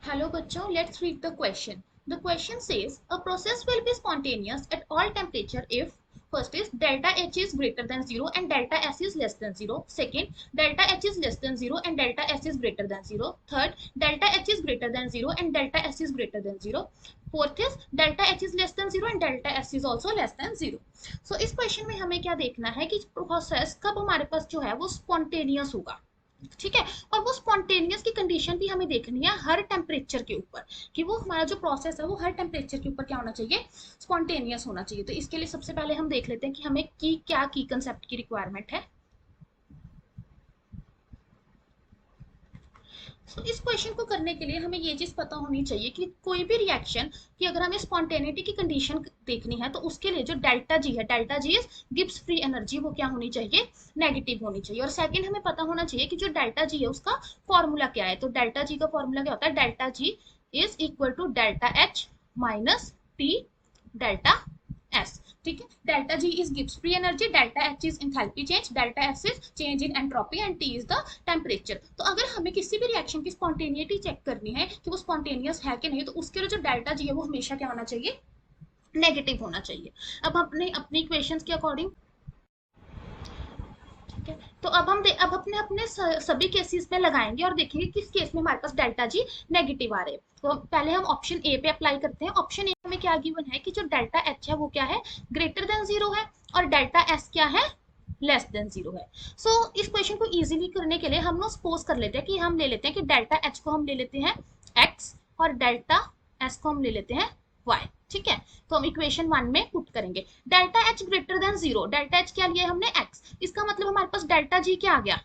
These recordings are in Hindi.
Hello bachcho, let's read the question. The question says a process will be spontaneous at all temperature if first is delta H is greater than 0 and delta S is less than 0. Second, delta H is less than 0 and delta S is greater than 0. Third, delta H is greater than 0 and delta S is greater than 0. Fourth is delta H is less than 0 and delta S is also less than 0. So इस क्वेश्चन में हमें क्या देखना है कि प्रोसेस कब हमारे पास जो है वो स्पॉन्टेनियस होगा, ठीक है। और वो स्पॉन्टेनियस की कंडीशन भी हमें देखनी है हर टेम्परेचर के ऊपर, कि वो हमारा जो प्रोसेस है वो हर टेम्परेचर के ऊपर क्या होना चाहिए, स्पॉन्टेनियस होना चाहिए। तो इसके लिए सबसे पहले हम देख लेते हैं कि हमें की कंसेप्ट की रिक्वायरमेंट है। तो इस क्वेश्चन को करने के लिए हमें ये चीज पता होनी चाहिए कि कोई भी रिएक्शन की अगर हमें स्पॉन्टेनिटी की कंडीशन देखनी है तो उसके लिए जो डेल्टा जी है, delta G is Gibbs free energy, वो क्या होनी चाहिए, नेगेटिव होनी चाहिए। और सेकंड हमें पता होना चाहिए कि जो डेल्टा जी है उसका फॉर्मूला क्या है। तो डेल्टा जी का फॉर्मूला क्या होता है, delta G is equal to delta H minus T delta S, ठीक है। डेल्टा जी इज गिव्स free energy, delta H is enthalpy change, delta S is change in entropy and T is the temperature. तो अगर हमें किसी भी रिएक्शन की स्पॉन्टेनिटी चेक करनी है कि वो स्पॉन्टेनियस है कि नहीं, तो उसके लिए जो डेल्टा जी है वो हमेशा क्या होना चाहिए, नेगेटिव होना चाहिए। अब अपने अपनी इक्वेशंस के अकॉर्डिंग, ठीक है। तो अब अपने अपने सभी केसेस में लगाएंगे और देखेंगे किस केस में हमारे पास डेल्टा जी नेगेटिव आ रहे हैं। तो पहले हम ऑप्शन ए पे अप्लाई करते हैं। ऑप्शन ए में क्या गिवन है कि जो डेल्टा एच है वो क्या है, ग्रेटर देन जीरो है, और डेल्टा एस क्या है, लेस देन जीरो है। सो इस क्वेश्चन को इजीली करने के लिए हम लोग सपोज कर लेते हैं कि हम ले लेते हैं कि डेल्टा एच को हम ले लेते हैं एक्स और डेल्टा एस को हम ले लेते हैं वाई, ठीक है। तो हम इक्वेशन वन में पुट करेंगे delta H greater than zero, delta H क्या लिया हमने एक्स, इसका मतलब हमारे पास डेल्टा जी क्या आ गया,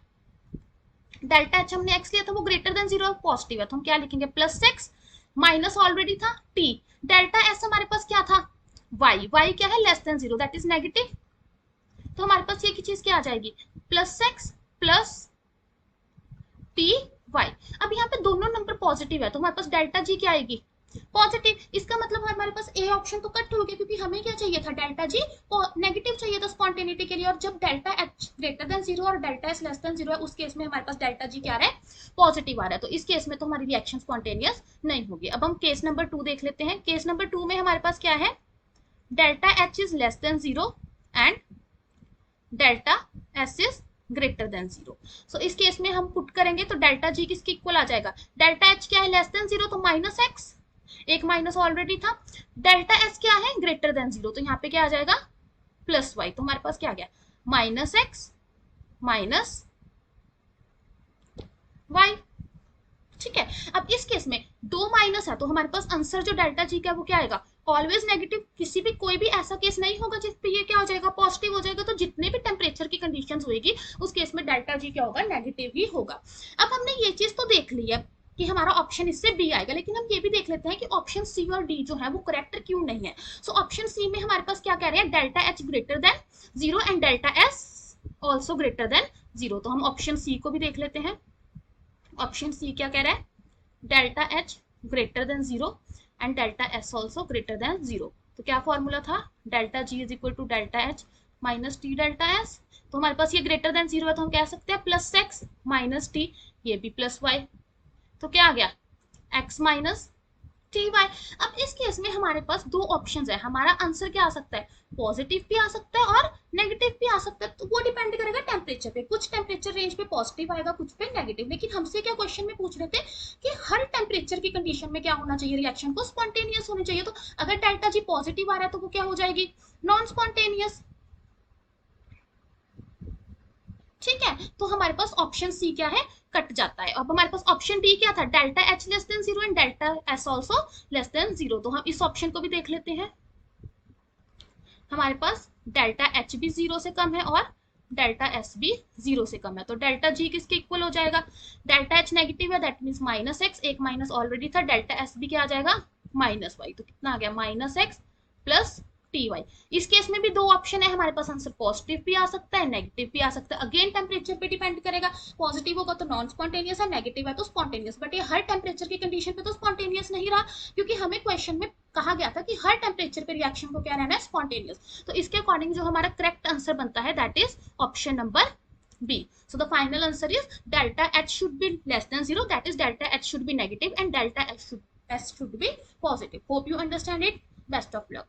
डेल्टा एच हमने एक्स लिया था वो ग्रेटर देन जीरो पॉजिटिव है, तो हम क्या लिखेंगे प्लस एक्स, माइनस ऑलरेडी था टी, डेल्टा एस हमारे पास क्या था वाई, वाई क्या है less than zero that is negative, तो हमारे पास ये की चीज क्या आ जाएगी plus X plus T Y. अब यहाँ पे दोनों नंबर पॉजिटिव है तो हमारे पास डेल्टा जी क्या आएगी पॉजिटिव, इसका मतलब हमारे पास ए ऑप्शन तो कट हो गया क्योंकि हमें क्या चाहिए था डेल्टा जी नेगेटिव चाहिए था स्पॉन्टेनिटी के लिए। और जब delta H greater than zero और delta S less than zero है उस केस में हमारे पास डेल्टा जी क्या आ रहा है पॉजिटिव आ रहा है, तो इस केस में तो हमारी रिएक्शन स्पॉन्टेनियस नहीं होगी। अब हम केस नंबर टू देख लेते हैं। केस नंबर टू में हमारे पास क्या है, delta H is less than zero and delta S is greater than zero. So इस केस में हम पुट करेंगे तो डेल्टा जी किसके इक्वल आ जाएगा, डेल्टा एच क्या है लेस देन जीरो तो माइनस एक्स, एक माइनस ऑलरेडी था, डेल्टा एस क्या है ग्रेटर देन जीरो तो यहाँ पे क्या आ जाएगा प्लस वाई, तो हमारे पास क्या आ गया माइनस एक्स माइनस वाई, ठीक है। अब इस केस में दो माइनस है तो हमारे पास आंसर जो डेल्टा जी का है वो क्या आएगा ऑलवेज नेगेटिव, किसी भी कोई भी ऐसा केस नहीं होगा जिसपे ये क्या हो जाएगा पॉजिटिव हो जाएगा। तो जितने भी टेम्परेचर की कंडीशन होगी उस केस में डेल्टा जी क्या होगा नेगेटिव ही होगा। अब हमने ये चीज तो देख ली है कि हमारा ऑप्शन इससे बी आएगा, लेकिन हम ये भी देख लेते हैं कि ऑप्शन सी और डी जो है वो करेक्ट क्यों नहीं है। सो ऑप्शन सी में हमारे पास क्या कह रहे हैं delta H greater than zero and delta S also greater than zero, तो हम ऑप्शन सी को भी देख लेते हैं। ऑप्शन सी क्या कह रहा है delta H greater than zero and delta S also greater than zero. तो क्या फॉर्मूला था delta G is equal to delta H minus T delta S, तो हमारे पास ये ग्रेटर देन जीरो है तो हम कह सकते हैं प्लस एक्स माइनस टी, ये भी प्लस वाई, तो क्या आ गया एक्स माइनस टी वाई। अब इस केस में हमारे पास दो ऑप्शंस है, हमारा आंसर क्या आ सकता है पॉजिटिव भी आ सकता है और नेगेटिव भी आ सकता है, तो वो डिपेंड करेगा टेम्परेचर पे। कुछ टेम्परेचर रेंज पे पॉजिटिव आएगा कुछ पे नेगेटिव, लेकिन हमसे क्या क्वेश्चन में पूछ रहे थे कि हर टेम्परेचर की कंडीशन में क्या होना चाहिए, रिएक्शन को स्पॉन्टेनियस होनी चाहिए। तो अगर डेल्टा जी पॉजिटिव आ रहा है तो वो क्या हो जाएगी नॉन स्पॉन्टेनियस, ठीक है। तो हमारे पास ऑप्शन सी क्या है कट जाता है। अब हमारे पास ऑप्शन डी क्या था delta H less than zero and delta S also less than zero, तो हम इस ऑप्शन को भी देख लेते हैं। हमारे पास डेल्टा एच भी जीरो से कम है और डेल्टा एस भी जीरो से कम है, तो डेल्टा जी किसके इक्वल हो जाएगा, डेल्टा एच नेगेटिव है दैट मीन्स माइनस एक्स, एक माइनस ऑलरेडी था, डेल्टा एस भी क्या आ जाएगा माइनस वाई, तो कितना आ गया minus X plus T Y. इस केस में भी दो ऑप्शन है हमारे पास, आंसर पॉजिटिव भी आ सकता है नेगेटिव भी आ सकता है, अगेन टेम्परेचर पे डिपेंड करेगा। पॉजिटिव होगा तो नॉन स्पॉन्टेनियस है, नेगेटिव है तो स्पॉन्टेनियस, बट ये हर टेम्परेचर की कंडीशन पे तो स्पॉन्टेनियस नहीं रहा क्योंकि हमें क्वेश्चन में कहा गया था कि हर टेम्परेचर पे रिएक्शन को क्या रहना है स्पॉन्टेनियस। तो इसके अकॉर्डिंग जो हमारा करेक्ट आंसर बनता है that is option number B. So the final answer is delta H should be less than 0. That is delta H should be negative and delta S should be positive. Hope you understand it. Best of luck.